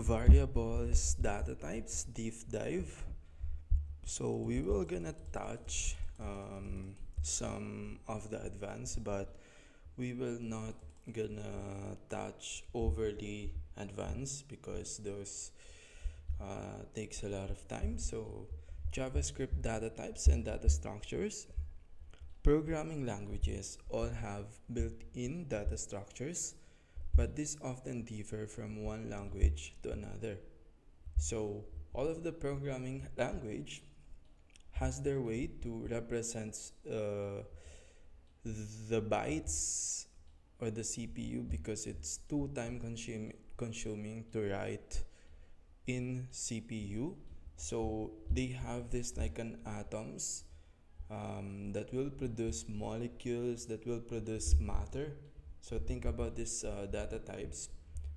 Variables, data types, deep dive. So we will gonna touch some of the advanced, but we will not gonna touch overly advanced because those takes a lot of time. So JavaScript data types and data structures. Programming languages all have built-in data structures, but these often differ from one language to another. So all of the programming language has their way to represent the bytes or the CPU because it's too time consuming to write in CPU. So they have this like an atoms that will produce molecules that will produce matter. So think about these data types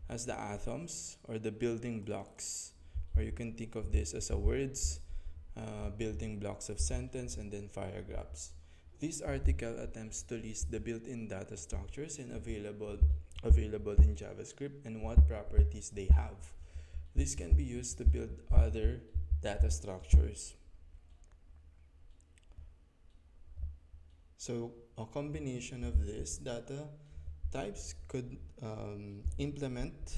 as the atoms or the building blocks, or you can think of this as a words, building blocks of sentence, and then paragraphs. This article attempts to list the built-in data structures and available in JavaScript and what properties they have. This can be used to build other data structures. So a combination of this data types could implement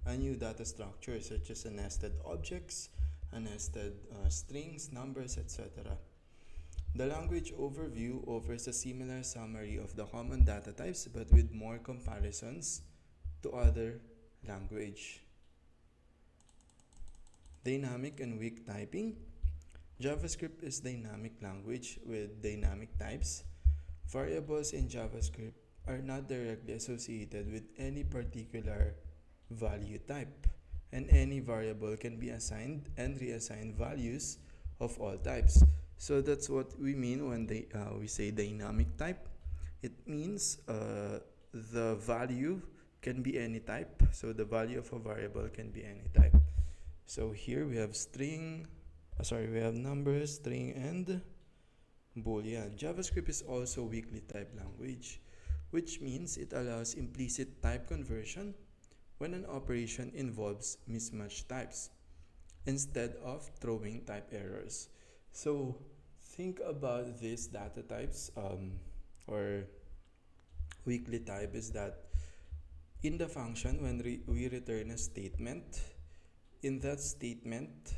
a new data structure such as a nested objects, a nested strings, numbers, etc. The language overview offers a similar summary of the common data types but with more comparisons to other language. Dynamic and weak typing. JavaScript is dynamic language with dynamic types. Variables in JavaScript are not directly associated with any particular value type, and any variable can be assigned and reassigned values of all types. So that's what we mean when we say dynamic type. It means the value can be any type. So the value of a variable can be any type. So here we have we have numbers, string, and Boolean. JavaScript is also weakly typed language, which means it allows implicit type conversion when an operation involves mismatched types instead of throwing type errors. So think about these data types or weakly type is that in the function when we return a statement, in that statement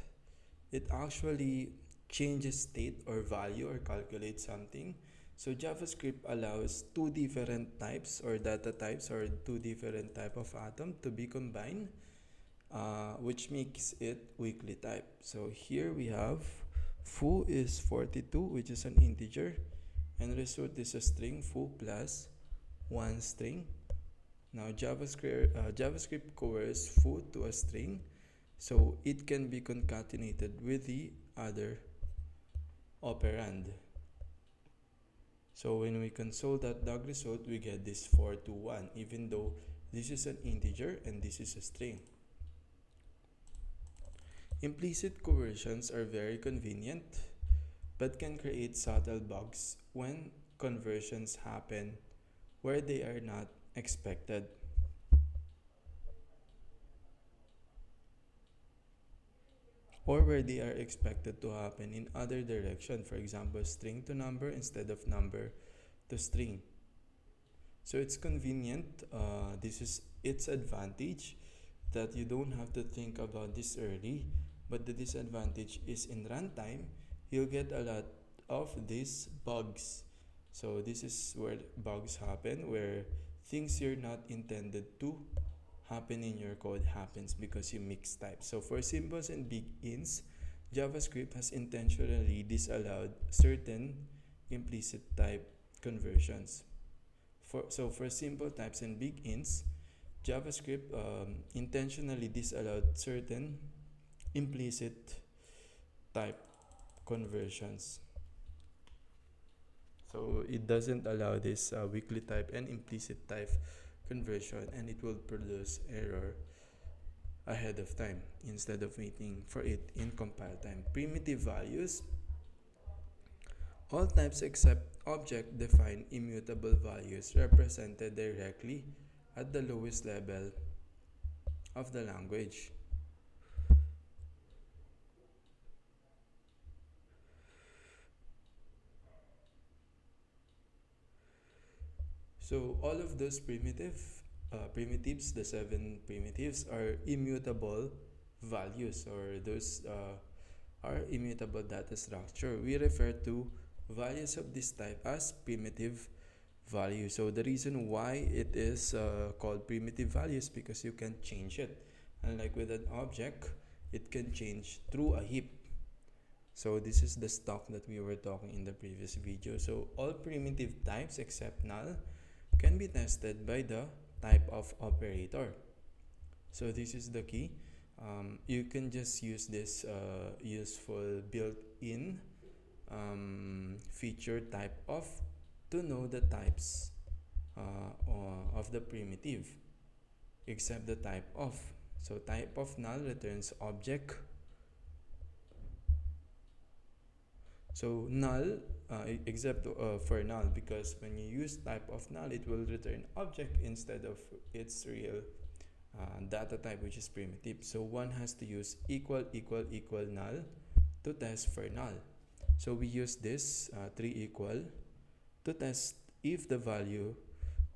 it actually changes state or value or calculates something. So JavaScript allows two different types or data types or two different type of atom to be combined, which makes it weakly type. So here we have foo is 42, which is an integer, and result is a string foo plus one string. Now JavaScript converts foo to a string, so it can be concatenated with the other operand. So when we console that dog result, we get this 421, even though this is an integer and this is a string. Implicit conversions are very convenient, but can create subtle bugs when conversions happen where they are not expected. Or where they are expected to happen in other direction, for example string to number instead of number to string. So it's convenient. This is its advantage, that you don't have to think about this early, but the disadvantage is in runtime you'll get a lot of these bugs. So this is where bugs happen, where things you're not intended to happen in your code happens because you mix types. So for symbols and big ints, JavaScript has intentionally disallowed certain implicit type conversions. For simple types and big ints, JavaScript intentionally disallowed certain implicit type conversions. So it doesn't allow this weakly type and implicit type conversion, and it will produce error ahead of time instead of waiting for it in compile time. Primitive values. All types except object define immutable values represented directly at the lowest level of the language. So all of those primitives, the 7 primitives, are immutable values, or those are immutable data structure. We refer to values of this type as primitive value. So the reason why it is called primitive value is because you can change it. Unlike with an object, it can change through a heap. So this is the stock that we were talking in the previous video. So all primitive types except null can be tested by the type of operator. So this is the key. You can just use this useful built-in feature type of to know the types of the primitive except the type of. So type of null returns object. So null except for null, because when you use type of null, it will return object instead of its real data type, which is primitive. So one has to use equal null to test for null. So we use this 3 equal to test if the value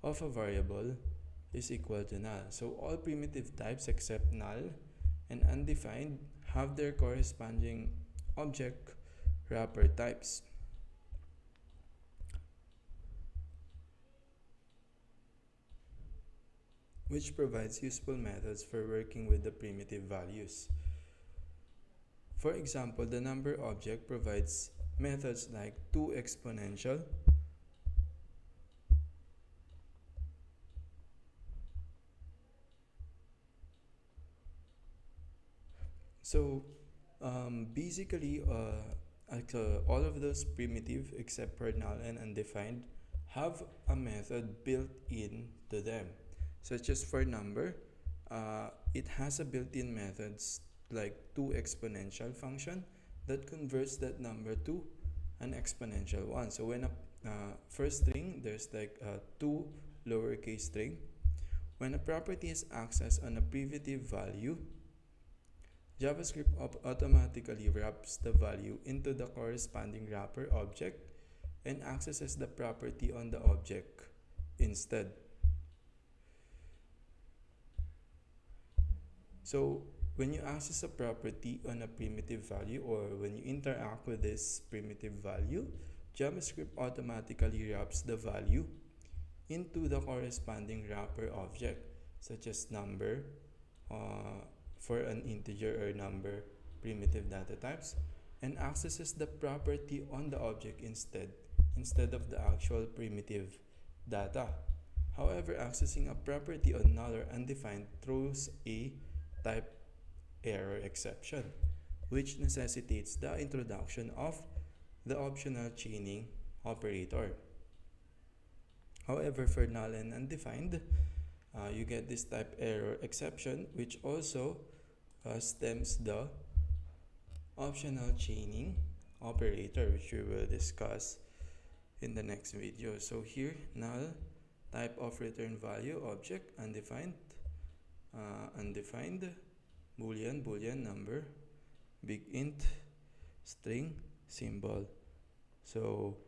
of a variable is equal to null. So all primitive types except null and undefined have their corresponding object wrapper types. Which provides useful methods for working with the primitive values. For example, the number object provides methods like toExponential, so basically all of those primitive except for null and undefined have a method built in to them, such as for number, it has a built-in methods like toExponential function that converts that number to an exponential one. So when a first string, there's like two lowercase string. When a property is accessed on a primitive value, JavaScript automatically wraps the value into the corresponding wrapper object and accesses the property on the object instead. So when you access a property on a primitive value, or when you interact with this primitive value, JavaScript automatically wraps the value into the corresponding wrapper object, such as number for an integer or number primitive data types, and accesses the property on the object instead of the actual primitive data. However, accessing a property on null or undefined throws a type error exception, which necessitates the introduction of the optional chaining operator. However, for null and undefined, you get this type error exception, which also stems the optional chaining operator, which we will discuss in the next video. So here, null, type of return value, object, undefined, boolean, number, big int, string, symbol. So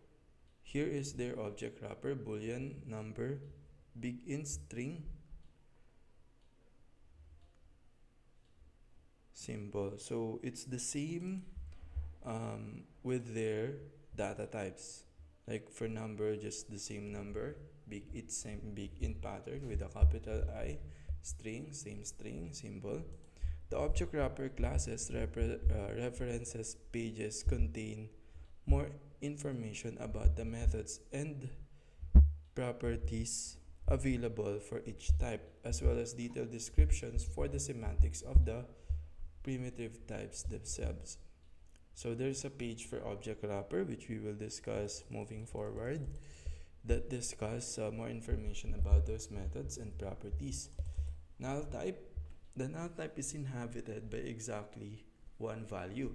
here is their object wrapper: boolean, number, big int, string, symbol. So it's the same with their data types. Like for number, just the same number, big int pattern with a capital I, string, same string, symbol. The object wrapper classes references pages contain more information about the methods and properties available for each type, as well as detailed descriptions for the semantics of the primitive types themselves. So there's a page for object wrapper, which we will discuss moving forward, that discuss more information about those methods and properties. Null type. The null type is inhabited by exactly one value.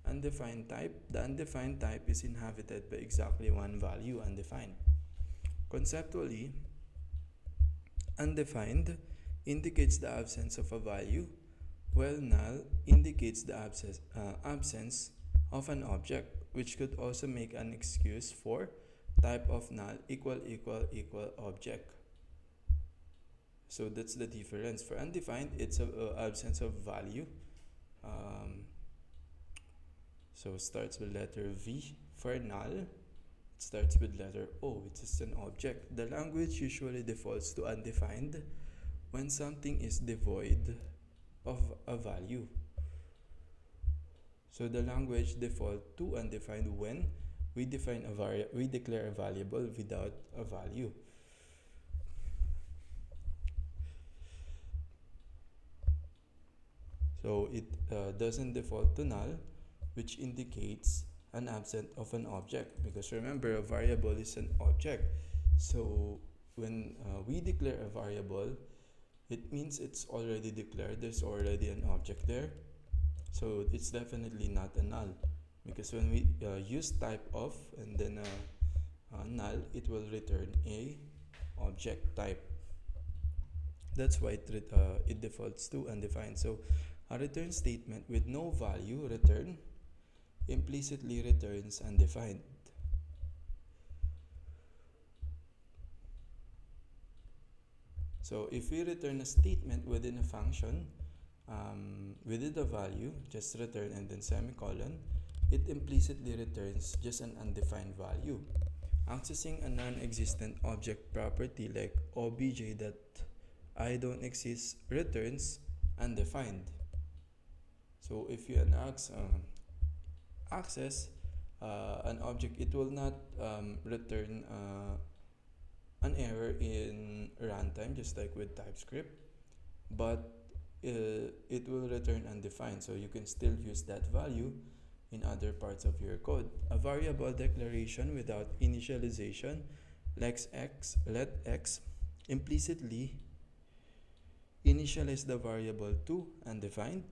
Undefined type. The undefined type is inhabited by exactly one value, undefined. Conceptually, undefined indicates the absence of a value, while null indicates the absence of an object, which could also make an excuse for type of null equal object. So that's the difference. For undefined, it's a absence of value. Um, so starts with letter V. For null, it starts with letter O, which is an object. The language usually defaults to undefined when something is devoid of a value. So the language default to undefined when we declare a variable without a value. So it doesn't default to null, which indicates an absence of an object, because remember, a variable is an object. So when we declare a variable, it means it's already declared, there's already an object there. So it's definitely not a null, because when we use type of and then null, it will return a object type. That's why it defaults to undefined. So a return statement with no value return implicitly returns undefined. So if we return a statement within a function, within the value, just return and then semicolon, it implicitly returns just an undefined value. Accessing a non-existent object property like obj that I don't exist returns undefined. So if you access an object, it will not return an error in runtime, just like with TypeScript, but it will return undefined. So you can still use that value in other parts of your code. A variable declaration without initialization, let x implicitly initialize the variable to undefined.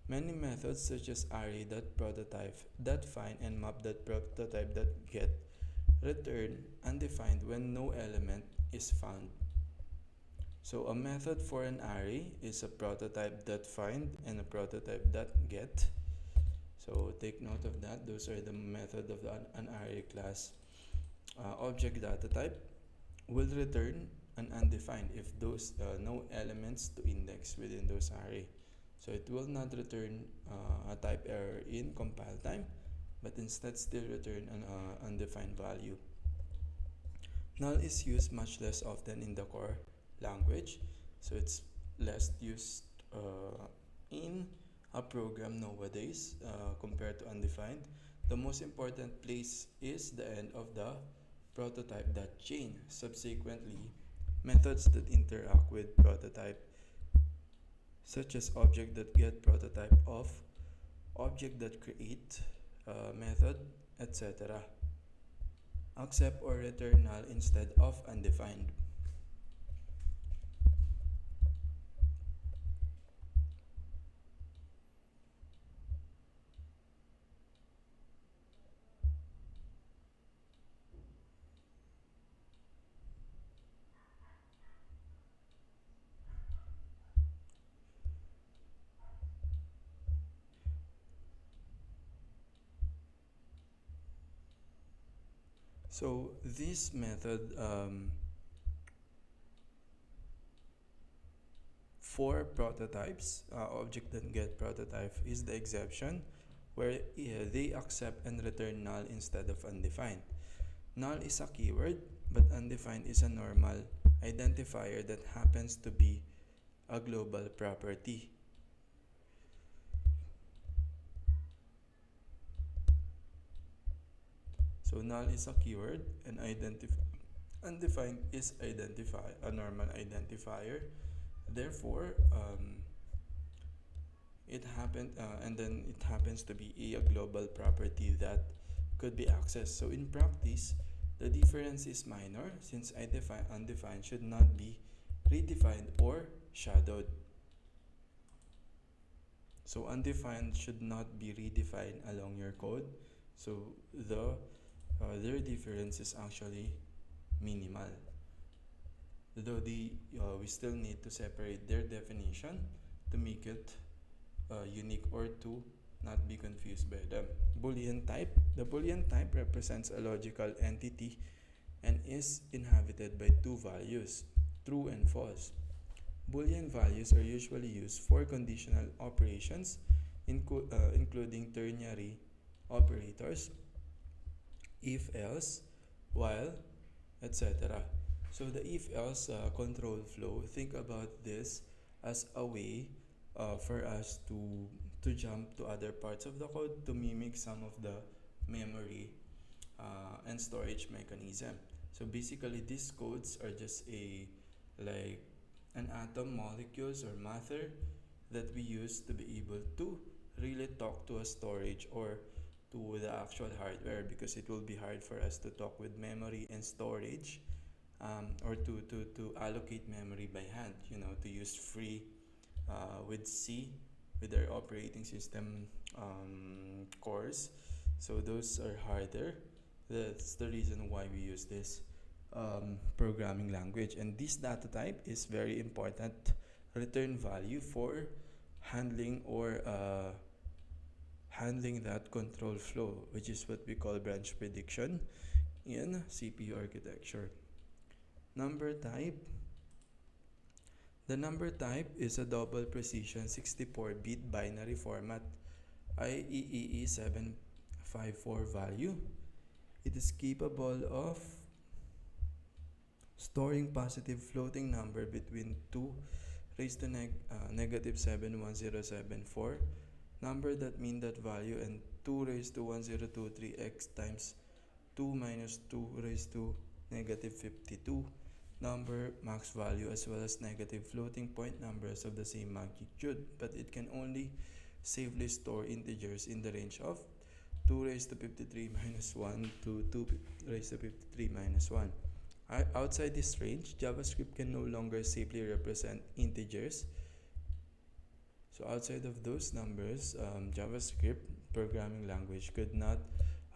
Many methods such as array.prototype.find and map.prototype.get return undefined when no element is found. So a method for an array is a prototype.find and a prototype.get. So take note of that. Those are the method of an array class. Object data type will return an undefined if those no elements to index within those array. So it will not return a type error in compile time, but instead still return an undefined value. Null is used much less often in the core language, so it's less used in a program nowadays compared to undefined. The most important place is the end of the prototype.chain. Subsequently, methods that interact with prototype, such as object.get prototype of, object.create method, etc. Accept or return null instead of undefined. So this method for prototypes, object.get prototype is the exception where they accept and return null instead of undefined. Null is a keyword, but undefined is a normal identifier that happens to be a global property. So null is a keyword and undefined is a normal identifier. Therefore, it happens to be a global property that could be accessed. So in practice, the difference is minor since undefined should not be redefined or shadowed. So undefined should not be redefined along your code. So their difference is actually minimal. Though we still need to separate their definition to make it unique or to not be confused by them. Boolean type. The Boolean type represents a logical entity and is inhabited by two values, true and false. Boolean values are usually used for conditional operations, including ternary operators, if else, while, etc. So the if else control flow, think about this as a way for us to jump to other parts of the code to mimic some of the memory and storage mechanism. So basically these codes are just a like an atom, molecules, or matter that we use to be able to really talk to a storage or to the actual hardware, because it will be hard for us to talk with memory and storage, or to allocate memory by hand, to use free with C, with our operating system cores. So those are harder. That's the reason why we use this programming language. And this data type is very important return value for handling or handling that control flow, which is what we call branch prediction in CPU architecture. Number type. The number type is a double precision 64-bit binary format IEEE 754 value. It is capable of storing positive floating number between 2 raised to negative 71074, number that mean that value, and 2 raised to 1023x times 2 minus 2 raised to negative 52 number max value, as well as negative floating point numbers of the same magnitude, but it can only safely store integers in the range of 2 raised to 53 minus 1 to 2 raised to 53 minus 1. Outside this range, JavaScript can no longer safely represent integers. So outside of those numbers, JavaScript programming language could not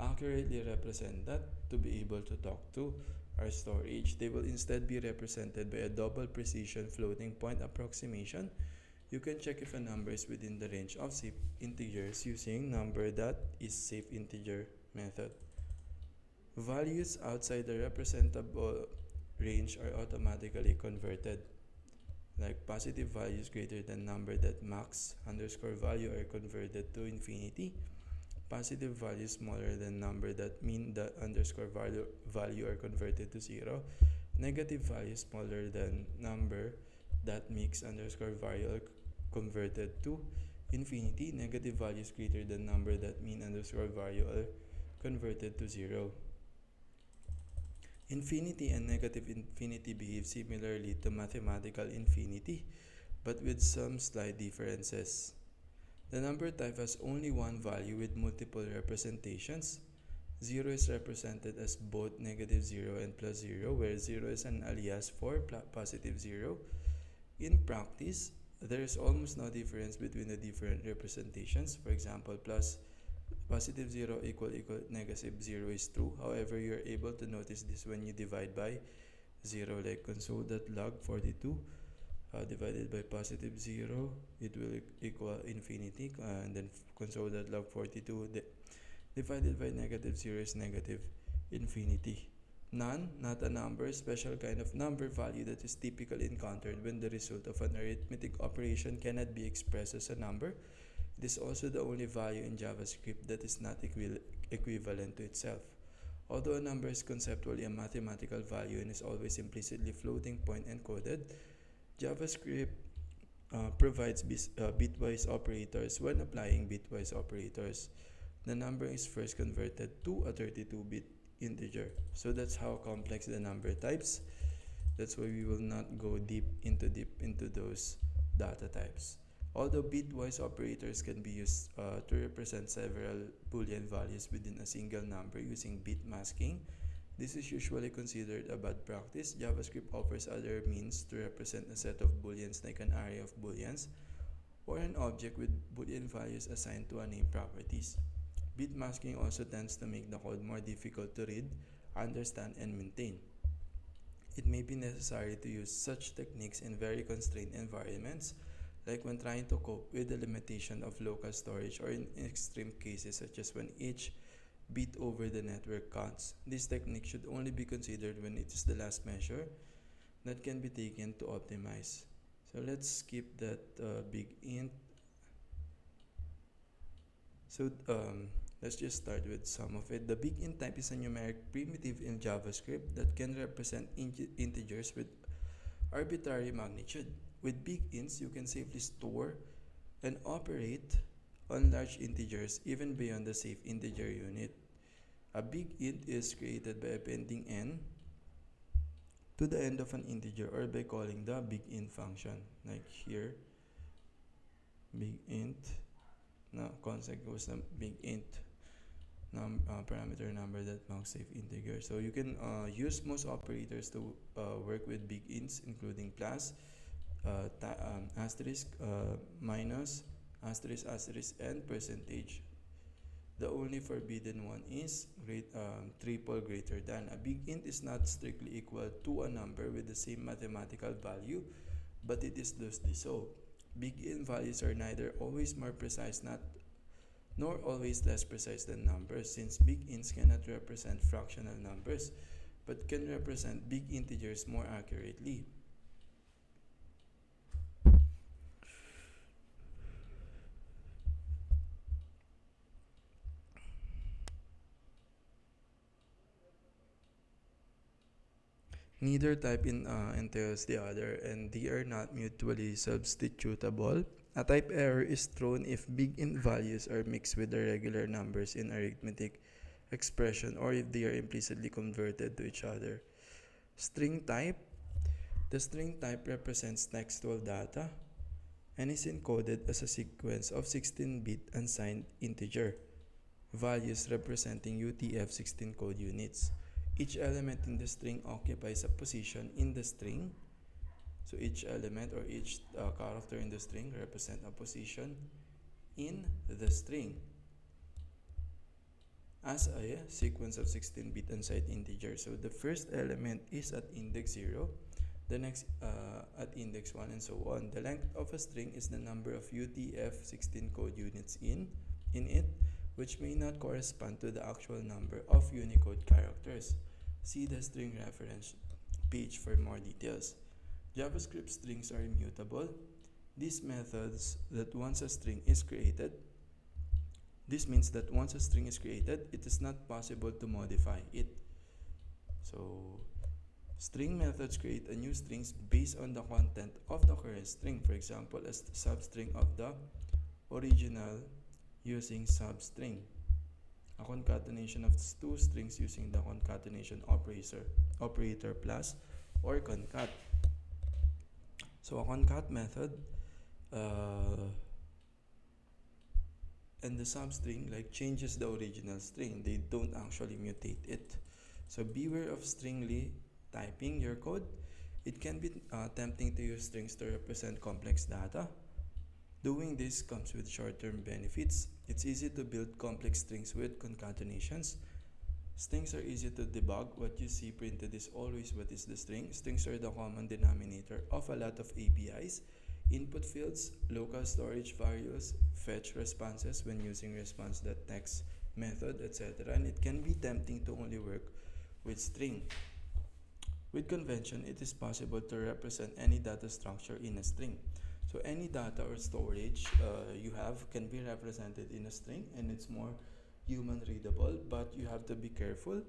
accurately represent that to be able to talk to our storage. They will instead be represented by a double precision floating point approximation. You can check if a number is within the range of safe integers using number that is safe integer method. Values outside the representable range are automatically converted. Like positive values greater than number that max underscore value are converted to infinity. Positive values smaller than number that mean that underscore value are converted to 0. Negative values smaller than number that mix underscore value are converted to infinity. Negative values greater than number that mean underscore value are converted to 0. Infinity and negative infinity behave similarly to mathematical infinity, but with some slight differences. The number type has only one value with multiple representations. 0 is represented as both negative 0 and plus 0, where 0 is an alias for positive 0. In practice, there is almost no difference between the different representations. For example, positive 0 equal negative 0 is true. However, you are able to notice this when you divide by 0, like console.log 42 divided by positive 0, it will equal infinity, and then console.log 42 divided by negative 0 is negative infinity. None, not a number, special kind of number value that is typically encountered when the result of an arithmetic operation cannot be expressed as a number. It is also the only value in JavaScript that is not equivalent to itself. Although a number is conceptually a mathematical value and is always implicitly floating point encoded, JavaScript provides bitwise operators. When applying bitwise operators, the number is first converted to a 32-bit integer. So that's how complex the number types. That's why we will not go deep into those data types. Although bitwise operators can be used to represent several Boolean values within a single number using bit masking, this is usually considered a bad practice. JavaScript offers other means to represent a set of Booleans, like an array of Booleans or an object with Boolean values assigned to a name properties. Bit masking also tends to make the code more difficult to read, understand, and maintain. It may be necessary to use such techniques in very constrained environments, like when trying to cope with the limitation of local storage, or in extreme cases such as when each bit over the network counts. This technique should only be considered when it is the last measure that can be taken to optimize. So let's skip that big int. So let's just start with some of it. The big int type is a numeric primitive in JavaScript that can represent integers with arbitrary magnitude. With big ints, you can safely store and operate on large integers even beyond the safe integer unit. A big int is created by appending n to the end of an integer or by calling the big int function. Like here, big int, now constant goes the big int parameter number that marks safe integer. So you can use most operators to work with big ints, including plus, asterisk, minus, asterisk, asterisk, and percentage. The only forbidden one is triple greater than. A big int is not strictly equal to a number with the same mathematical value, but it is loosely so. Big int values are neither always more precise nor always less precise than numbers, since big ints cannot represent fractional numbers, but can represent big integers more accurately. Neither type entails the other, and they are not mutually substitutable. A type error is thrown if big int values are mixed with the regular numbers in arithmetic expression, or if they are implicitly converted to each other. String type. The string type represents textual data and is encoded as a sequence of 16-bit unsigned integer values representing UTF-16 code units. Each element in the string occupies a position in the string. So each element or each character in the string represents a position in the string as a sequence of 16-bit unsigned integers. So the first element is at index 0, the next at index 1, and so on. The length of a string is the number of UTF-16 code units in it, which may not correspond to the actual number of Unicode characters. See the string reference page for more details. JavaScript strings are immutable. This means that once a string is created, it is not possible to modify it. So string methods create a new strings based on the content of the current string. For example, a substring of the original using substring. A concatenation of two strings using the concatenation operator plus or concat. So a concat method and the substring changes the original string. They don't actually mutate it. So beware of stringly typing your code. It can be tempting to use strings to represent complex data. Doing this comes with short-term benefits. It's easy to build complex strings with concatenations. Strings are easy to debug. What you see printed is always what is the string. Strings are the common denominator of a lot of APIs. Input fields, local storage variables, fetch responses when using response.text method, etc. And it can be tempting to only work with string. With convention, it is possible to represent any data structure in a string. So any data or storage you have can be represented in a string, and it's more human readable, but you have to be careful.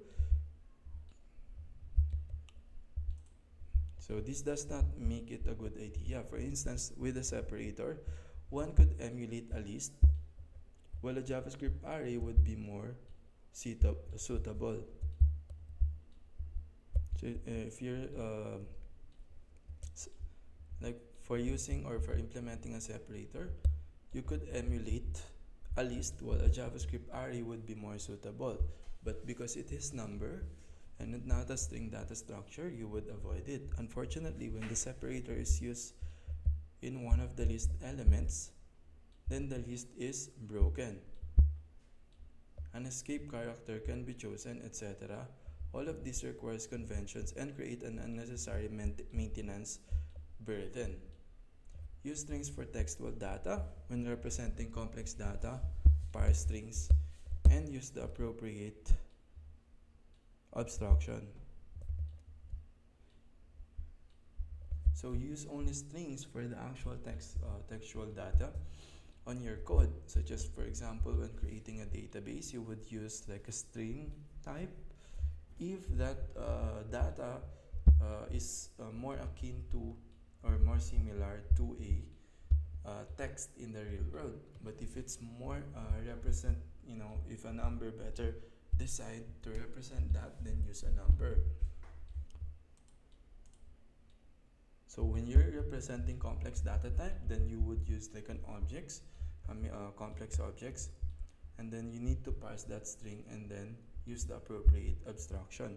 So this does not make it a good idea. For instance, with a separator, one could emulate a list, while a JavaScript array would be more suitable. So if you're for using or for implementing a separator, you could emulate a list, while a JavaScript array would be more suitable. But because it is number and not a string data structure, you would avoid it. Unfortunately, when the separator is used in one of the list elements, then the list is broken. An escape character can be chosen, etc. All of this requires conventions and create an unnecessary maintenance burden. Use strings for textual data when representing complex data, parse strings, and use the appropriate abstraction. So use only strings for the actual textual data on your code, such as for example when creating a database you would use like a string type if that data is more akin to or more similar to a text in the real world. But if it's more represent, if a number better decide to represent that, then use a number. So when you're representing complex data type, then you would use like an complex objects, and then you need to parse that string and then use the appropriate abstraction.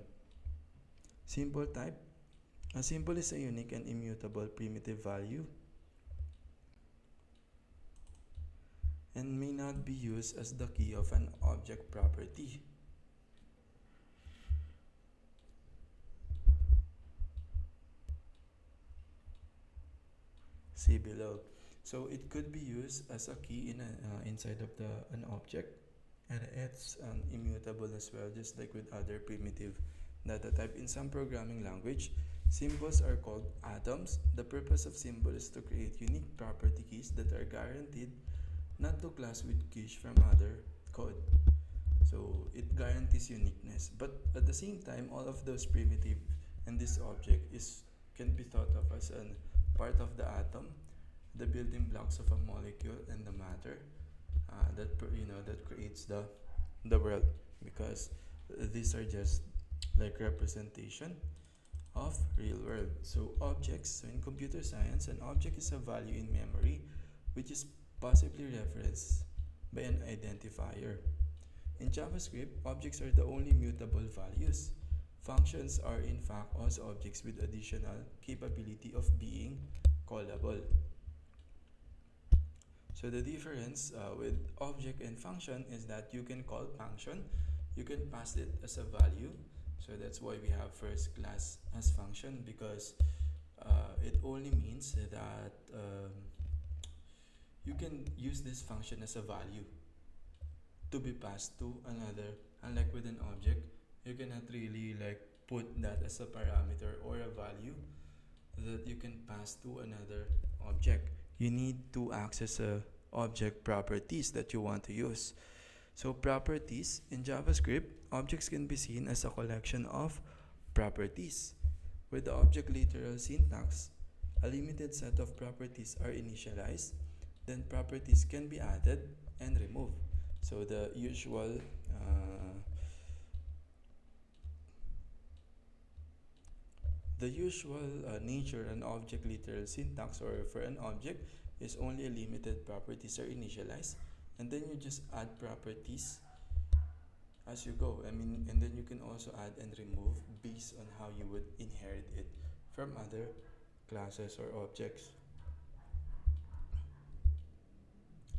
Symbol type. A symbol is a unique and immutable primitive value and may not be used as the key of an object property. See below. So it could be used as a key inside of an object, and it's immutable as well, just like with other primitive data type. In some programming language, symbols are called atoms. The purpose of symbol is to create unique property keys that are guaranteed not to clash with keys from other code. So it guarantees uniqueness. But at the same time, all of those primitive and this object can be thought of as a part of the atom, the building blocks of a molecule and the matter that creates the world, because these are just like representation of real world. So objects, so in computer science, an object is a value in memory which is possibly referenced by an identifier. In JavaScript, objects are the only mutable values. Functions are in fact also objects with additional capability of being callable. So the difference with object and function is that you can call function, you can pass it as a value. So that's why we have first class as function, because it only means that you can use this function as a value to be passed to another. Unlike with an object, you cannot really like put that as a parameter or a value that you can pass to another object. You need to access object properties that you want to use. So properties in JavaScript, objects can be seen as a collection of properties. With the object literal syntax, a limited set of properties are initialized, then properties can be added and removed. So the usual nature and object literal syntax, or for an object, is only a limited properties are initialized, and then you just add properties as you go. And then you can also add and remove based on how you would inherit it from other classes or objects.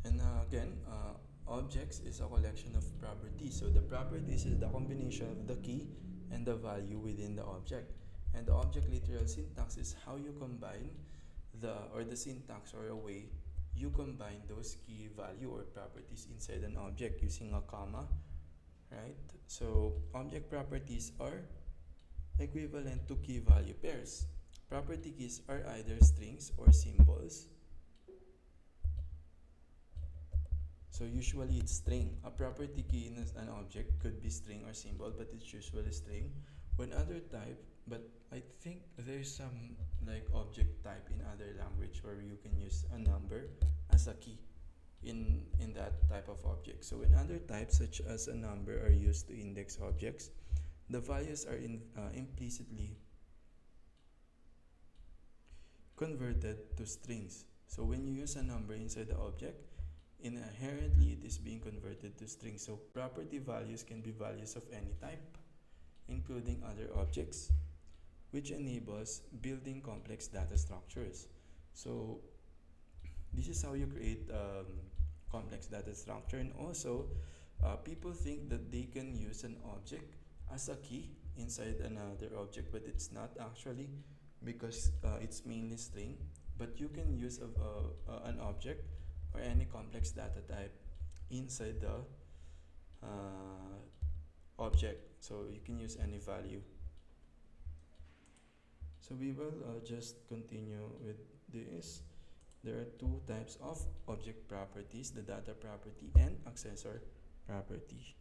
And objects is a collection of properties. So the properties is the combination of the key and the value within the object. And the object literal syntax is how you combine the syntax, or a way you combine those key value or properties inside an object using a comma, right? So object properties are equivalent to key value pairs. Property keys are either strings or symbols. So usually it's string. A property key in an object could be string or symbol, but it's usually string. When other type, but I think there's some like object type in other language where you can use a number as a key in that type of object. So when other types such as a number are used to index objects, the values are implicitly converted to strings. So when you use a number inside the object, inherently it is being converted to strings. So property values can be values of any type, including other objects, which enables building complex data structures. So this is how you create complex data structure. And also people think that they can use an object as a key inside another object, but it's not actually, because it's mainly string. But you can use an object or any complex data type inside the object, so you can use any value. So we will just continue with this. There are two types of object properties: the data property and accessor property.